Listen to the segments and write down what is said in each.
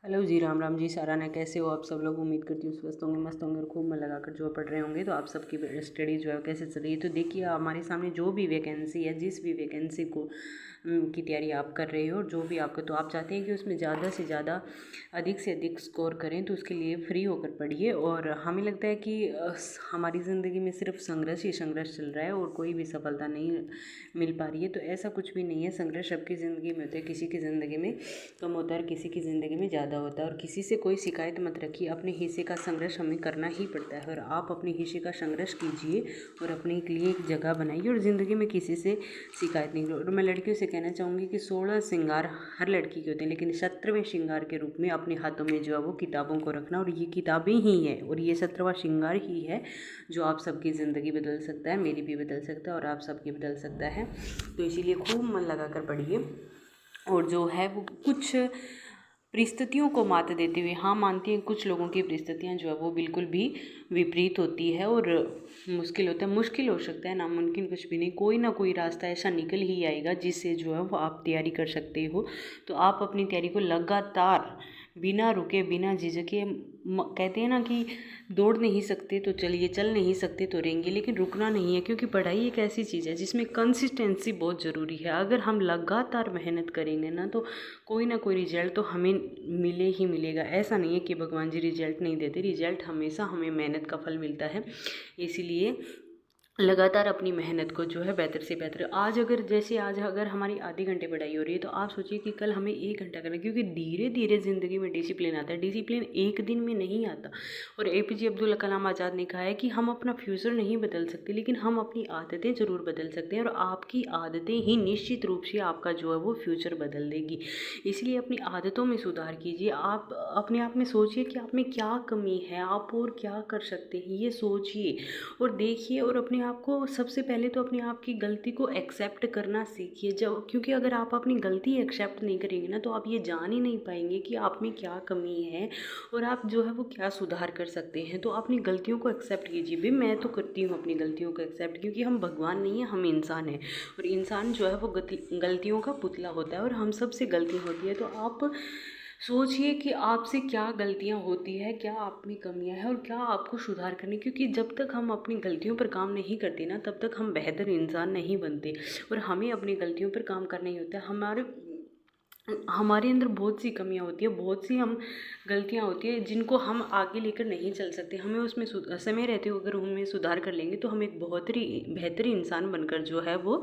Hello जी, राम राम जी, साराना कैसे हो आप सब लोग। उम्मीद करती हूँ स्वस्थ होंगे, मस्त होंगे और खूब मन लगाकर जो पढ़ रहे होंगे। तो आप सबकी स्टडी जो है कैसे चल रही है। तो देखिए, हमारे सामने जो भी वैकेंसी है, जिस भी वैकेंसी को की तैयारी आप कर रहे हो और जो भी आपका, तो आप चाहते हैं कि उसमें ज़्यादा से ज़्यादा अधिक से अधिक स्कोर करें, तो उसके लिए फ्री होकर पढ़िए। और हमें लगता है कि हमारी ज़िंदगी में सिर्फ संघर्ष ही संघर्ष चल रहा है और कोई भी सफलता नहीं मिल पा रही है। तो ऐसा कुछ भी नहीं है। संघर्ष सबकी ज़िंदगी में होता है, किसी की ज़िंदगी में कम होता है और किसी की ज़िंदगी में ज़्यादा होता है। और किसी से कोई शिकायत मत रखिए, अपने हिस्से का संघर्ष हमें करना ही पड़ता है। और आप अपने हिस्से का संघर्ष कीजिए और अपने के लिए एक जगह बनाइए और ज़िंदगी में किसी से शिकायत नहीं करो। और मैं लड़कियों से कहना चाहूँगी कि 16 श्रृंगार हर लड़की के होते हैं, लेकिन 17वें श्रृंगार के रूप में अपने हाथों में जो है वो किताबों को रखना। और ये किताबें ही हैं और ये 17वां श्रृंगार ही है जो आप सबकी ज़िंदगी बदल सकता है, मेरी भी बदल सकता है और आप सबकी बदल सकता है। तो इसीलिए खूब मन लगा कर पढ़िए। और जो है वो कुछ परिस्थितियों को मात देते हुए, हाँ मानती हैं कुछ लोगों की परिस्थितियाँ जो है वो बिल्कुल भी विपरीत होती है और मुश्किल होता है। मुश्किल हो सकता है, नामुमकिन कुछ भी नहीं, कोई ना कोई रास्ता ऐसा निकल ही आएगा जिससे जो है वो आप तैयारी कर सकते हो। तो आप अपनी तैयारी को लगातार बिना रुके बिना झिझके, कहते हैं ना कि दौड़ नहीं सकते तो चलिए, चल नहीं सकते तो रेंगे, लेकिन रुकना नहीं है। क्योंकि पढ़ाई एक ऐसी चीज़ है जिसमें कंसिस्टेंसी बहुत ज़रूरी है। अगर हम लगातार मेहनत करेंगे ना, तो कोई ना कोई रिजल्ट तो हमें मिले ही मिलेगा। ऐसा नहीं है कि भगवान जी रिजल्ट नहीं देते, रिजल्ट हमेशा हमें मेहनत का फल मिलता है। इसीलिए लगातार अपनी मेहनत को जो है बेहतर से बेहतर, आज अगर हमारी आधे घंटे पढ़ाई हो रही है, तो आप सोचिए कि कल हमें 1 घंटा करना है। क्योंकि धीरे धीरे ज़िंदगी में डिसिप्लिन आता है, डिसिप्लिन एक दिन में नहीं आता। और APJ अब्दुल कलाम आज़ाद ने कहा है कि हम अपना फ्यूचर नहीं बदल सकते, लेकिन हम अपनी आदतें ज़रूर बदल सकते हैं। और आपकी आदतें ही निश्चित रूप से आपका जो है वो फ्यूचर बदल देगी। इसलिए अपनी आदतों में सुधार कीजिए। आप अपने आप में सोचिए कि आप में क्या कमी है, आप और क्या कर सकते हैं, ये सोचिए और देखिए। और अपने आप को सबसे पहले तो अपने आप की गलती को एक्सेप्ट करना सीखिए। जब, क्योंकि अगर आप अपनी गलती एक्सेप्ट नहीं करेंगे ना, तो आप ये जान ही नहीं पाएंगे कि आप में क्या कमी है और आप जो है वो क्या सुधार कर सकते हैं। तो अपनी गलतियों को एक्सेप्ट कीजिए। भी मैं तो करती हूँ अपनी गलतियों को एक्सेप्ट, क्योंकि हम भगवान नहीं है, हम इंसान हैं। और इंसान जो है वो गलतियों का पुतला होता है और हम सबसे गलतियाँ होती है। तो आप सोचिए कि आपसे क्या गलतियाँ होती है, क्या आप में कमियाँ हैं और क्या आपको सुधार करनी। क्योंकि जब तक हम अपनी गलतियों पर काम नहीं करते ना, तब तक हम बेहतर इंसान नहीं बनते। और हमें अपनी गलतियों पर काम करना ही होता है। हमारे अंदर बहुत सी कमियां होती है, बहुत सी हम गलतियां होती है जिनको हम आगे लेकर नहीं चल सकते। हमें उसमें समय रहते हुए अगर उनमें सुधार कर लेंगे, तो हम एक बहुत ही बेहतर इंसान बनकर जो है वो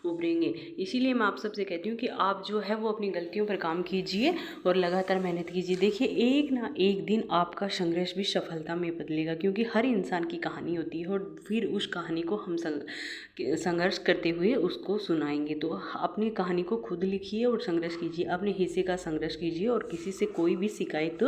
उभरेंगे। इसीलिए मैं आप सबसे कहती हूँ कि आप जो है वो अपनी गलतियों पर काम कीजिए और लगातार मेहनत कीजिए। देखिए, एक ना एक दिन आपका संघर्ष भी सफलता में बदलेगा, क्योंकि हर इंसान की कहानी होती है और फिर उस कहानी को हम संघर्ष करते हुए उसको सुनाएंगे। तो अपनी कहानी को खुद लिखिए और संघर्ष कीजिए, अपने हिस्से का संघर्ष कीजिए और किसी से कोई भी शिकायत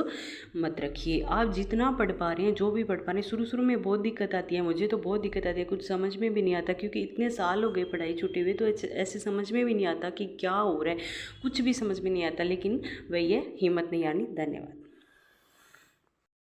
मत रखिए। आप जितना पढ़ पा रहे हैं, जो भी पढ़ पा रहे हैं, शुरू में बहुत दिक्कत आती है, मुझे तो बहुत दिक्कत आती है, कुछ समझ में भी नहीं आता। क्योंकि इतने साल हो गए पढ़ाई छूटे हुए, तो ऐसे समझ में भी नहीं आता कि क्या हो रहा है, कुछ भी समझ में नहीं आता। लेकिन वही है, हिम्मत नहीं हारनी। धन्यवाद।